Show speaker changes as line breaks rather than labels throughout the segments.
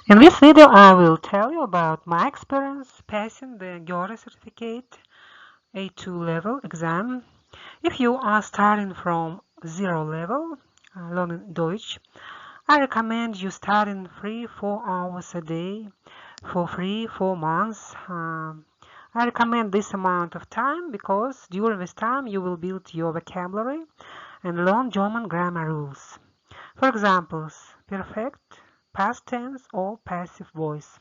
In this video, I will tell you about my experience passing the Goethe-Zertifikat A2 level exam. If you are starting from zero level, learning Deutsch, I recommend you studying 3-4 hours a day for 3-4 months. I recommend this amount of time because during this time you will build your vocabulary and learn German grammar rules. For examples, perfect, past tense or passive voice.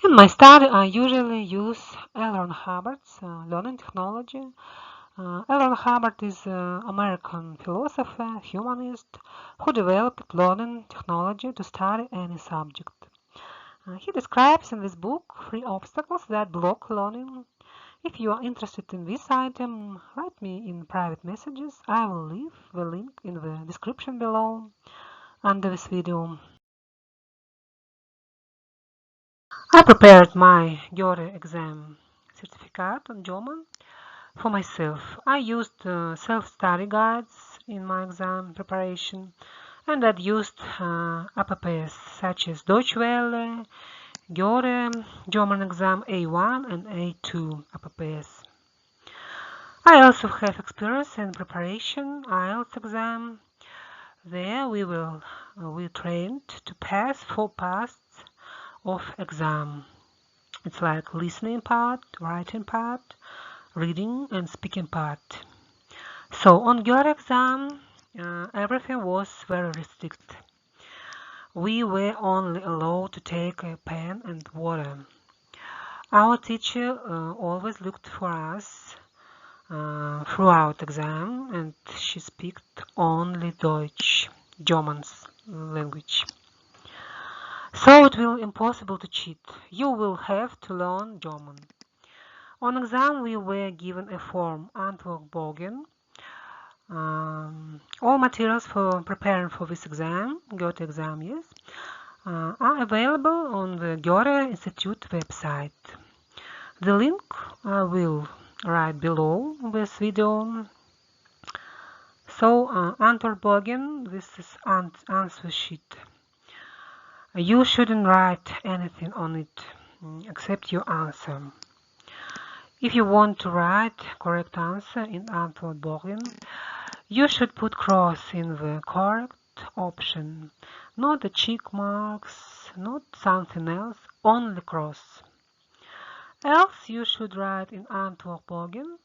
In my study, I usually use L. Ron Hubbard's learning technology. L. Ron Hubbard is an American philosopher, humanist, who developed learning technology to study any subject. He describes in this book 3 obstacles that block learning. If you are interested in this item, write me in private messages. I will leave the link in the description below under this video. I prepared my Goethe exam certificate on German for myself. I used self-study guides in my exam preparation, and I used apps such as Deutsch Welle, Goethe German exam A1 and A2 apps. I also have experience in preparation IELTS exam. There we trained to pass 4 parts of exam. It's like listening part, writing part, reading and speaking part. So on your exam, everything was very restricted. We were only allowed to take a pen and water. Our teacher always looked for us throughout exam, and she speaks only Deutsch, German's language. So it will be impossible to cheat. You will have to learn German. On exam, we were given a form, Antwortbogen. All materials for preparing for this exam, Goethe exam, yes, are available on the Goethe Institute website. The link I will write below this video. So, Antwortbogen, this is answer sheet. You shouldn't write anything on it except your answer. If you want to write correct answer in Antwortbogen, you should put cross in the correct option, not the check marks, not something else, only cross. Else you should write in Antwortbogen,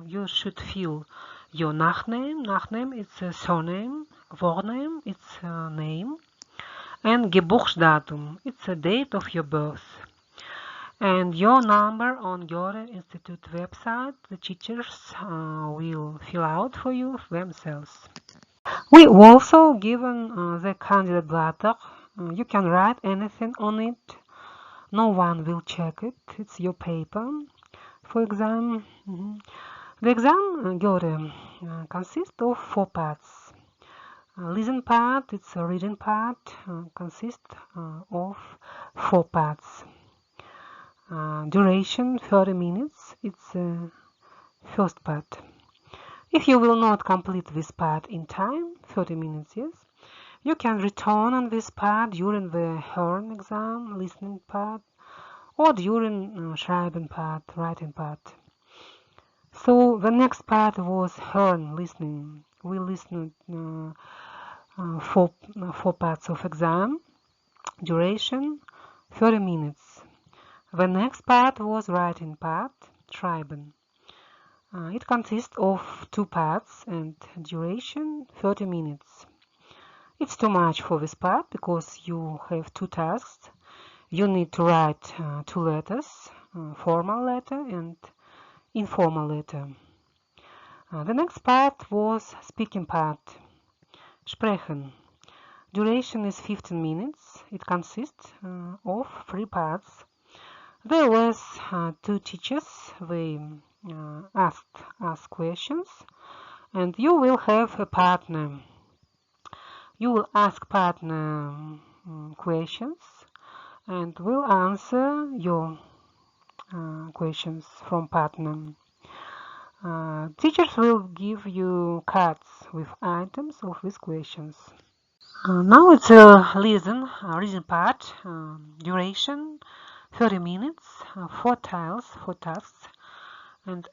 you should fill your Nachname, Nachname it's a surname, Vorname it's a name, and Geburtsdatum it's a date of your birth. And your number on Goethe Institute website, the teachers will fill out for you themselves. We also given the candidate bladder. You can write anything on it. No one will check it. It's your paper for exam. The exam Goethe consists of 4 parts. Listen part, it's a reading part, consists of 4 parts. Duration 30 minutes, it's first part. If you will not complete this part in time, 30 minutes, yes, you can return on this part during the Hören exam, listening part, or during Schreiben part, writing part. So the next part was Hören, listening. We listened four parts of exam, duration 30 minutes. The next part was writing part, Schreiben. It consists of 2 parts and duration 30 minutes. It's too much for this part because you have 2 tasks. You need to write 2 letters, formal letter and informal letter. The next part was speaking part, Sprechen. Duration is 15 minutes. It consists of 3 parts. There was two teachers. They asked us questions, and you will have a partner. You will ask partner questions, and will answer your questions from partner. Teachers will give you cards with items of these questions. Now it's a reading part. Duration 30 minutes, 4 tiles, 4 tasks, and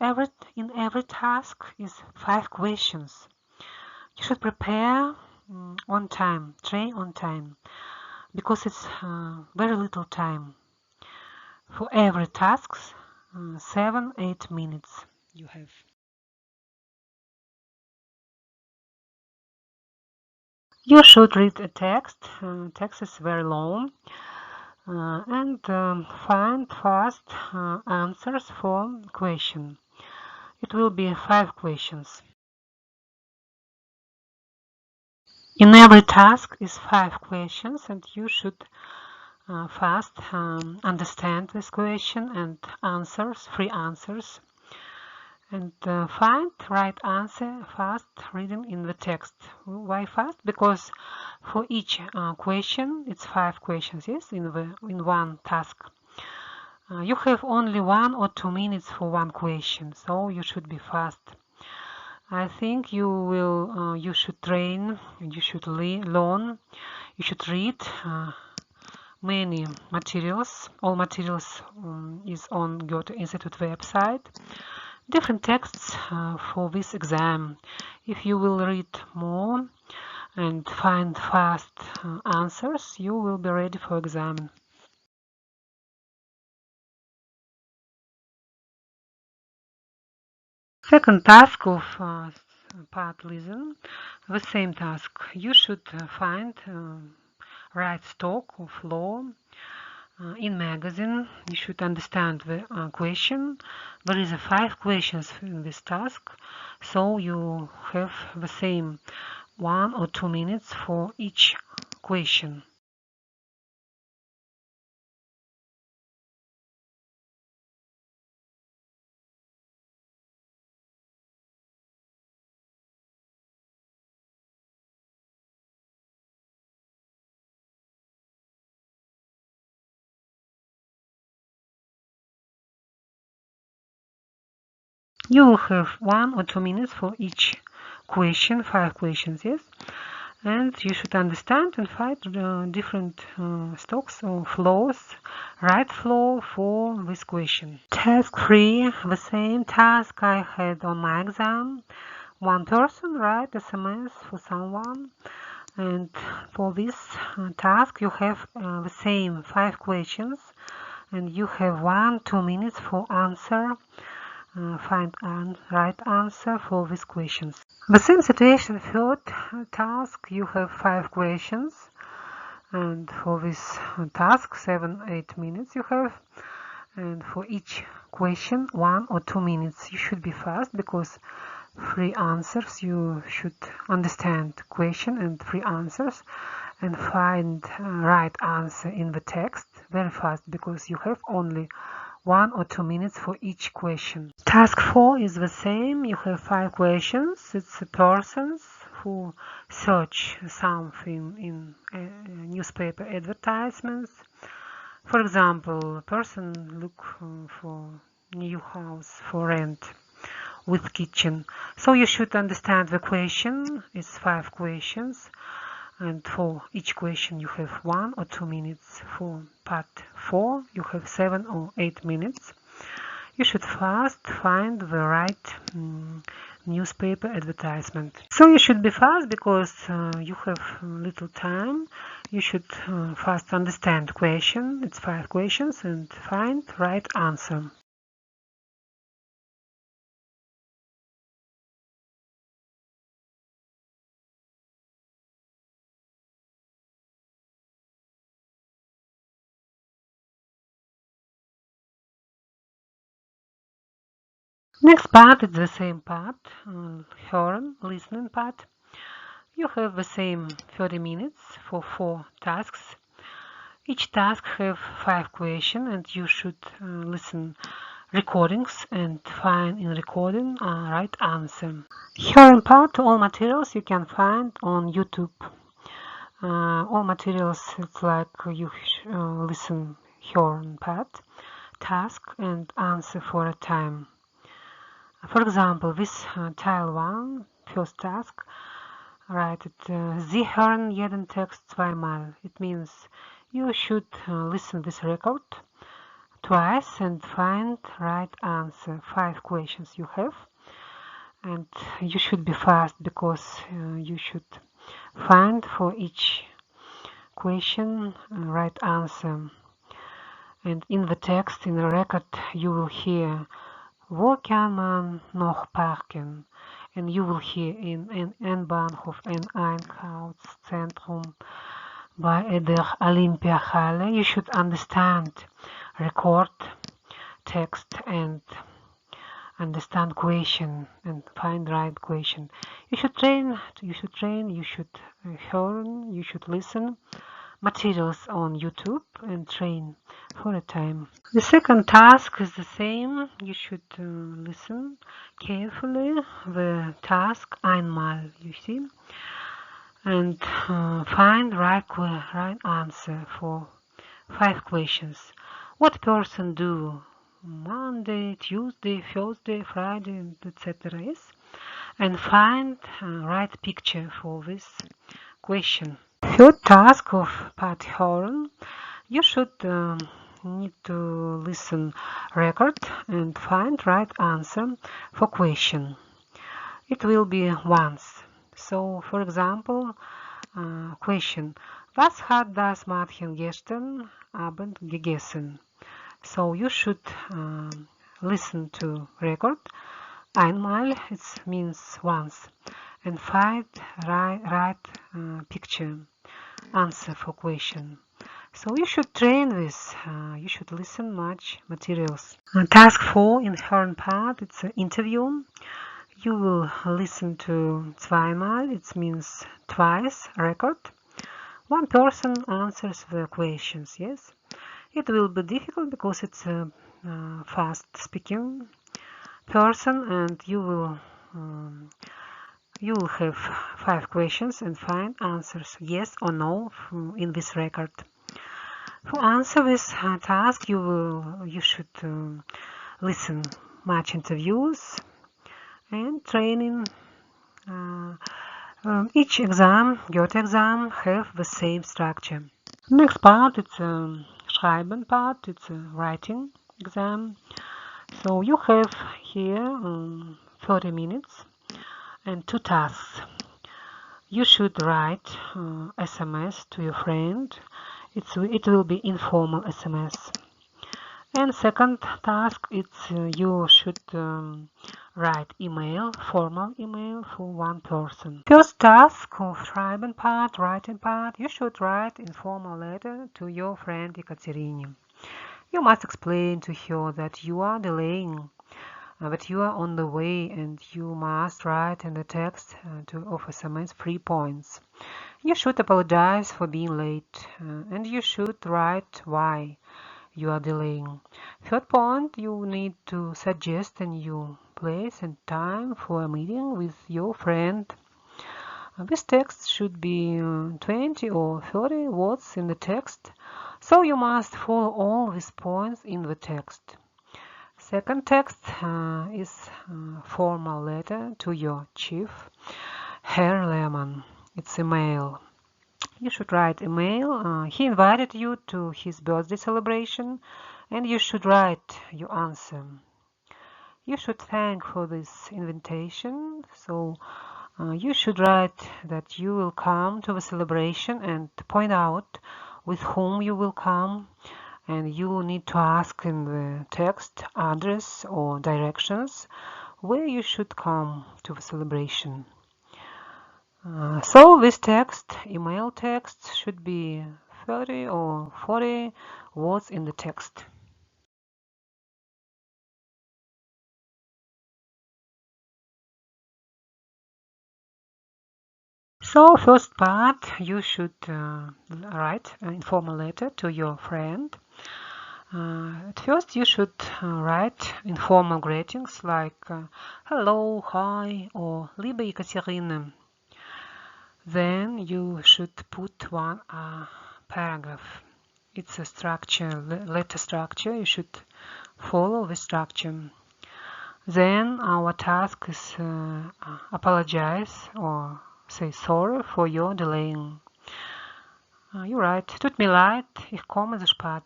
in every task is 5 questions. You should prepare on time, train on time, because it's very little time. For every task, 7-8 minutes you have. You should read a text. Text is very long. And find fast answers for question. It will be 5 questions. In every task is 5 questions, and you should fast understand this question and answers, free answers, and find right answer fast reading in the text. Why fast? Because for each question, it's 5 questions, yes, in one task. You have only 1 or 2 minutes for one question, so you should be fast. I think you should train, you should learn, you should read many materials. All materials is on Goethe Institute website. Different texts for this exam. If you will read more and find fast answers, you will be ready for exam. Second task of part listen, the same task. You should find right stock of law in magazine. You should understand the question. There is 5 questions in this task, so you have the same 1 or 2 minutes for each question. You will have 1 or 2 minutes for each question, 5 questions, yes? And you should understand and find different stocks or flows, right flow for this question. Task 3, the same task I had on my exam. One person write SMS for someone, and for this task you have the same 5 questions, and you have 1-2 minutes for answer. Find right answer for these questions. The same situation, third task, you have 5 questions, and for this task 7-8 minutes you have, and for each question 1 or 2 minutes. You should be fast because 3 answers. You should understand question and 3 answers and find right answer in the text very fast because you have only 1 or 2 minutes for each question. Task 4 is the same. You have 5 questions. It's persons who search something in newspaper advertisements. For example, a person look for new house for rent with kitchen. So you should understand the question. It's 5 questions. And for each question you have 1 or 2 minutes. For part 4 you have 7 or 8 minutes. You should fast find the right newspaper advertisement. So you should be fast because you have little time. You should fast understand question. It's 5 questions and find right answer. Next part is the same part, Hören, listening part. You have the same 30 minutes for 4 tasks. Each task have 5 questions and you should listen recordings and find in recording a right answer. Hearing part, all materials you can find on YouTube. All materials, it's like you listen hearing part, task and answer for a time. For example, this tile 1, first task, write it, Sie hören jeden Text zweimal. It means you should listen this record twice and find right answer. 5 questions you have, and you should be fast because you should find for each question right answer. And in the text, in the record, you will hear Wo kann man noch parken? And you will hear in N-Bahnhof, N-Einkaufszentrum, bei der Olympiahalle. You should understand, record text and understand question and find right question. You should train, you should learn, you should listen materials on YouTube and train for a time. The second task is the same. You should listen carefully the task einmal, you see, and find right answer for 5 questions. What person do Monday, Tuesday, Thursday, Friday, etc. Yes, and find right picture for this question. Third task of part Hören, you should need to listen record and find right answer for question. It will be once. So, for example, question: Was hat das Mädchen gestern Abend gegessen? So you should listen to record einmal, it means once, and find right picture answer for question. So you should train this, you should listen much materials. Task 4 in Hören part, it's an interview. You will listen to zweimal, it means twice, record. One person answers the questions, yes. It will be difficult because it's a fast speaking person and you will have 5 questions and find answers yes or no in this record. To answer this task, you should listen much interviews and training. Each exam, Goethe exam, have the same structure. Next part, it's a Schreiben part, it's a writing exam. So you have here 30 minutes and 2 tasks. You should write SMS to your friend. It will be informal SMS. And second task, it's you should write email, formal email for one person. First task of Schreiben part, writing part, you should write informal letter to your friend Ekaterine. You must explain to her that you are delaying, that you are on the way, and you must write in the text of SMS 3 points. You should apologize for being late, and you should write why you are delaying. Third point, you need to suggest a new place and time for a meeting with your friend. This text should be 20 or 30 words in the text, so you must follow all these points in the text. Second text is formal letter to your chief, Herr Lehmann. It's a mail. You should write a mail. He invited you to his birthday celebration, and you should write your answer. You should thank for this invitation, so you should write that you will come to the celebration and point out with whom you will come, and you need to ask in the text address or directions where you should come to the celebration. So this text, email text, should be 30 or 40 words in the text. So first part, you should write an informal letter to your friend. At first, you should write informal greetings like hello, hi, or liebe Ekaterina. Then you should put one paragraph. It's a structure, letter structure. You should follow the structure. Then our task is apologize or say sorry for your delaying. You write, tut mir leid, ich komme zu spät.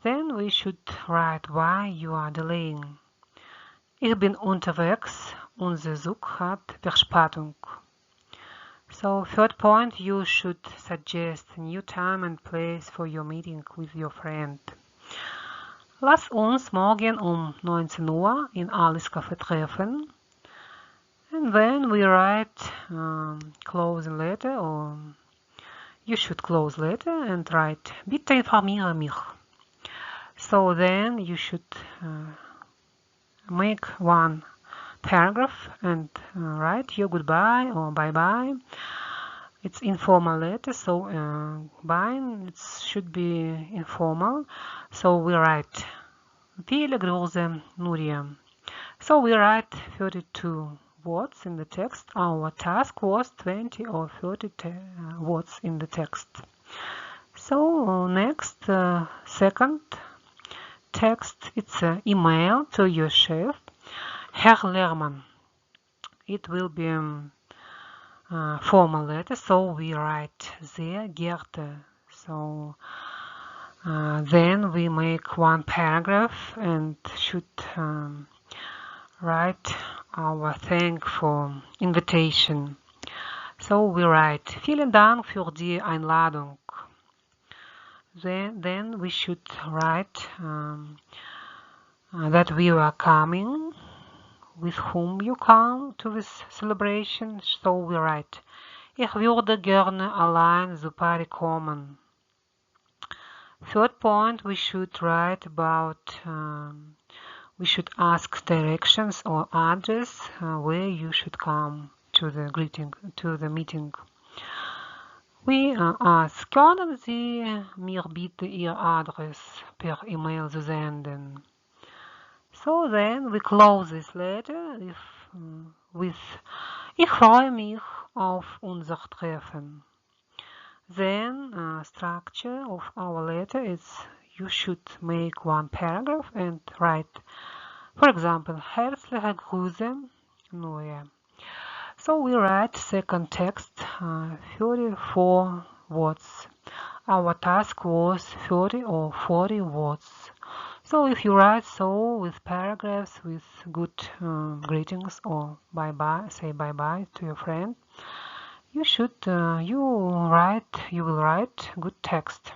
Then we should write why you are delaying. Ich bin unterwegs, unser Zug hat Verspätung. So third point, you should suggest a new time and place for your meeting with your friend. Lass uns morgen 19 Uhr in Alice Café treffen. And then we write closing letter, or you should close letter and write bitte informiere mich. So then you should make one paragraph and write your goodbye or bye-bye. It's informal letter, so bye it should be informal. So we write viele Grüße, Nuria. So we write 32 words in the text. Our task was 20 or 30 words in the text. So next, second text, it's an email to your chef, Herr Lehrmann. It will be formal letter, so we write sehr geehrte. So then we make one paragraph and should write our thank for invitation. So we write vielen Dank für die Einladung. Then we should write that we are coming, with whom you come to this celebration. So we write Ich würde gerne allein zu Paris kommen. Third point, we should write about we should ask directions or address where you should come to the meeting. We ask, können Sie mir bitte Ihr Adress per E-Mail zu senden? So then we close this letter with Ich freue mich auf unser Treffen. Then structure of our letter is you should make one paragraph and write, for example, herzliche Grüße, Nuria. So we write second text, 34 words. Our task was 30 or 40 words. So if you write so with paragraphs with good greetings or bye-bye, say bye-bye to your friend, you will write good text.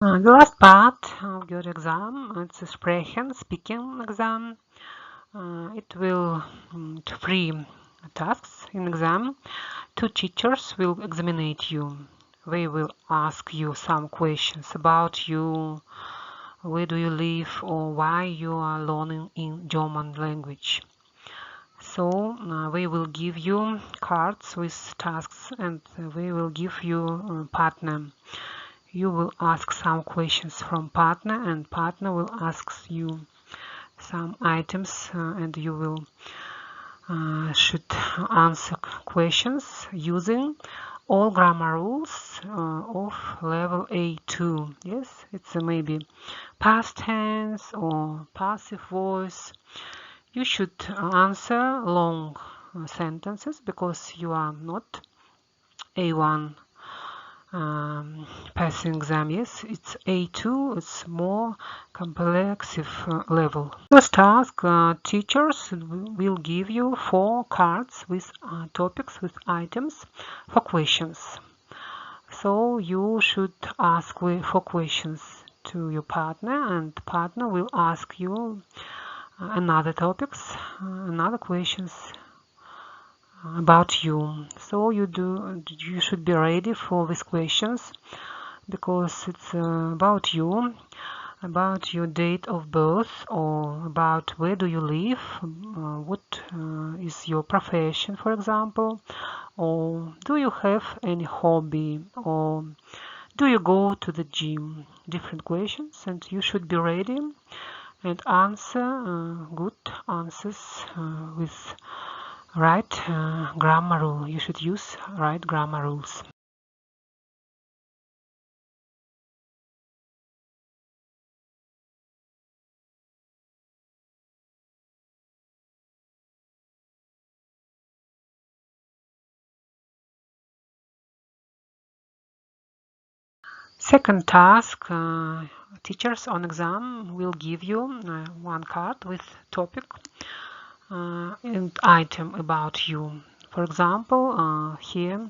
The last part of your exam, it's a Sprechen, speaking exam. It will three tasks in exam. Two teachers will examine you. They will ask you some questions about you, where do you live, or why you are learning in German language. So they will give you cards with tasks, and they will give you a partner. You will ask some questions from partner, and partner will ask you some items, and you will should answer questions using all grammar rules of level A2. Yes, it's maybe past tense or passive voice. You should answer long sentences because you are not A1 passing exam. Yes, it's A2, it's more complex level. First task, teachers will give you 4 cards with topics, with items for questions. So you should ask for questions to your partner, and partner will ask you another topics, another questions about you. So you should be ready for these questions because it's about you, about your date of birth, or about where do you live, what is your profession, for example, or do you have any hobby, or do you go to the gym. Different questions, and you should be ready and answer good answers with right grammar rule. You should use right grammar rules. Second task, teachers on exam will give you one card with topic and item about you. For example, here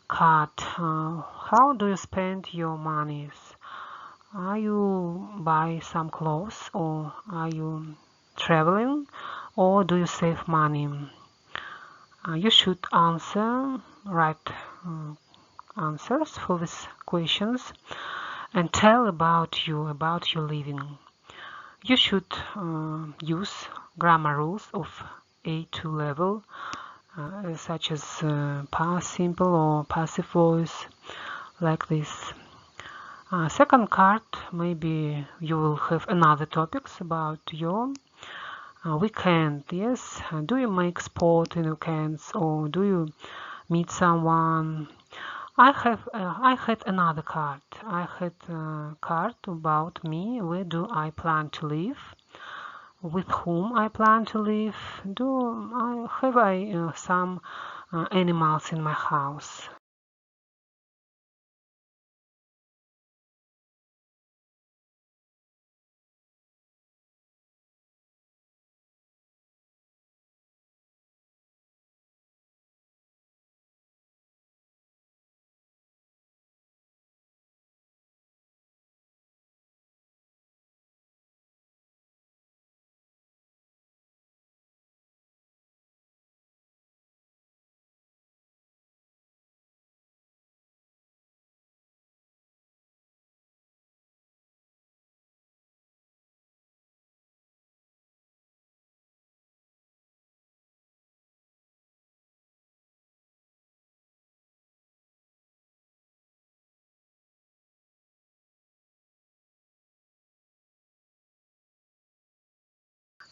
card, how do you spend your money? Are you buy some clothes, or are you traveling, or do you save money? You should answer right answers for these questions and tell about your living. You should use grammar rules of A2 level, such as past simple or passive voice, like this. Second card, maybe you will have another topics about your weekend. Yes, do you make sport in weekends, or do you meet someone? I had another card. I had a card about me. Where do I plan to live? With whom I plan to live? Have I some animals in my house?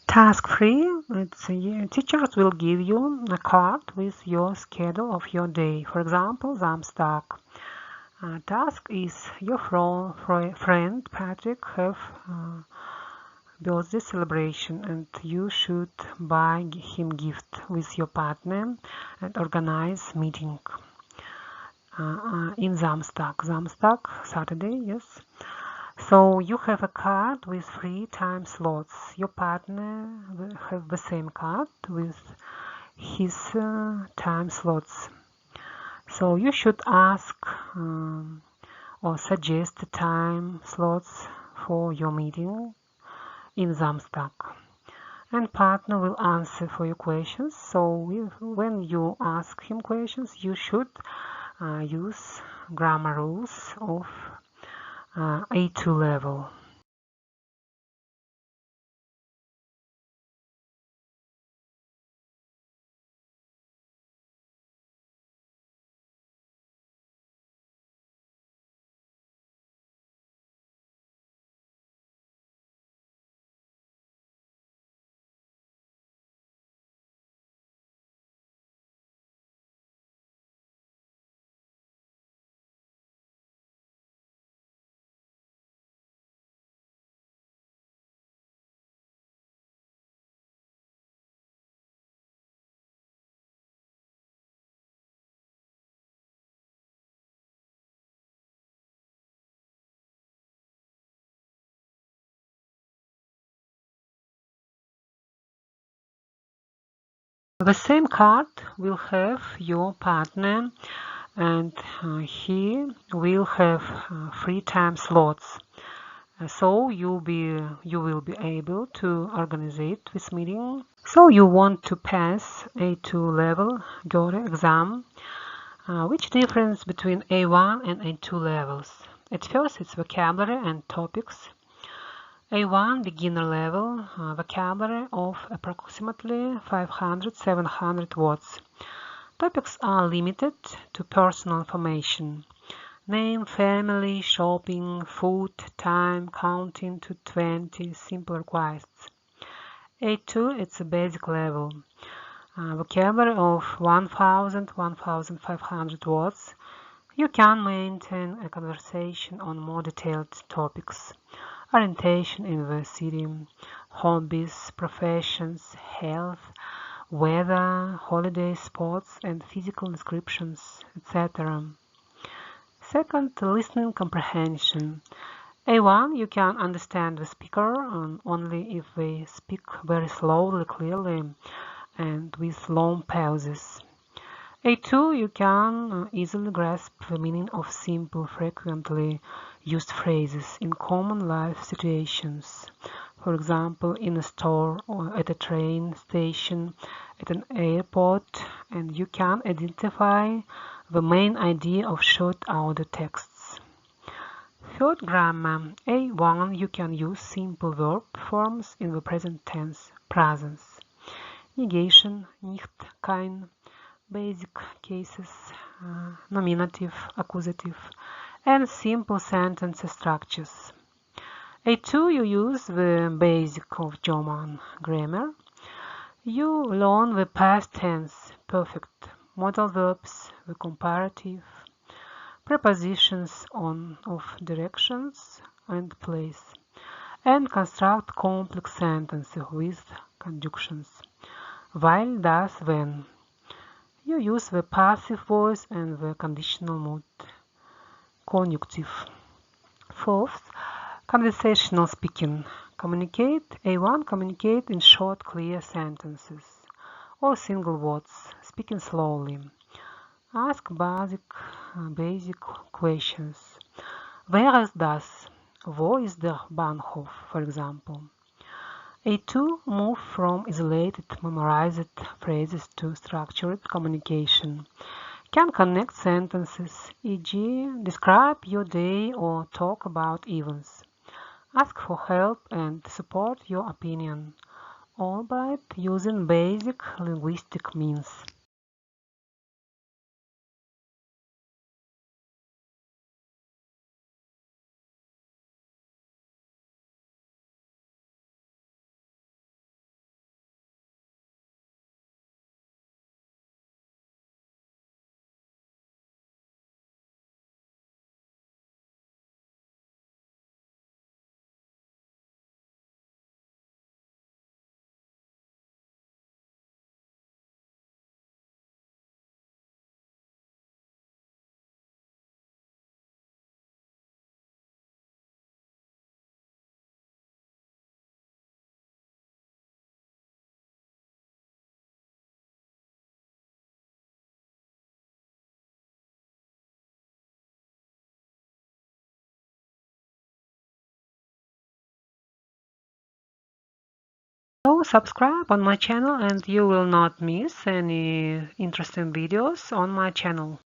Task 3, teachers will give you a card with your schedule of your day. For example, Samstag. Task is your friend Patrick have birthday celebration, and you should buy him gift with your partner and organize meeting in Samstag. Samstag, Saturday, yes. So you have a card with 3 time slots. Your partner will have the same card with his time slots. So you should ask or suggest the time slots for your meeting in Samstag. And partner will answer for your questions. So when you ask him questions, you should use grammar rules of A2 level. The same card will have your partner, and he will have free time slots. So you will be able to organize this meeting. So you want to pass A2 level Goethe exam. Which difference between A1 and A2 levels? At first, it's vocabulary and topics. A1 beginner level, vocabulary of approximately 500-700 words. Topics are limited to personal information. Name, family, shopping, food, time, counting to 20, simple requests. A2, it's a basic level. Vocabulary of 1,000-1,500 words. You can maintain a conversation on more detailed topics. Orientation in the city, hobbies, professions, health, weather, holidays, sports, and physical descriptions, etc. Second, listening comprehension. A1, you can understand the speaker only if they speak very slowly, clearly, and with long pauses. A2, you can easily grasp the meaning of simple, frequently used phrases in common life situations. For example, in a store or at a train station, at an airport, and you can identify the main idea of short audio texts. Third, grammar. A1, you can use simple verb forms in the present tense, presence. Negation, nicht, kein. Basic cases, nominative, accusative, and simple sentence structures. A2, you use the basic of German grammar. You learn the past tense, perfect, modal verbs, the comparative, prepositions of directions and place, and construct complex sentences with conjunctions. While, thus, when. You use the passive voice and the conditional mood. Conjunctive. Fourth, conversational speaking. A1, communicate in short, clear sentences or single words, speaking slowly. Ask basic questions. Where is das? Wo ist der Bahnhof, for example? A2, move from isolated, memorized phrases to structured communication. Can connect sentences, e.g., describe your day or talk about events. Ask for help and support your opinion, albeit using basic linguistic means. So subscribe on my channel and you will not miss any interesting videos on my channel.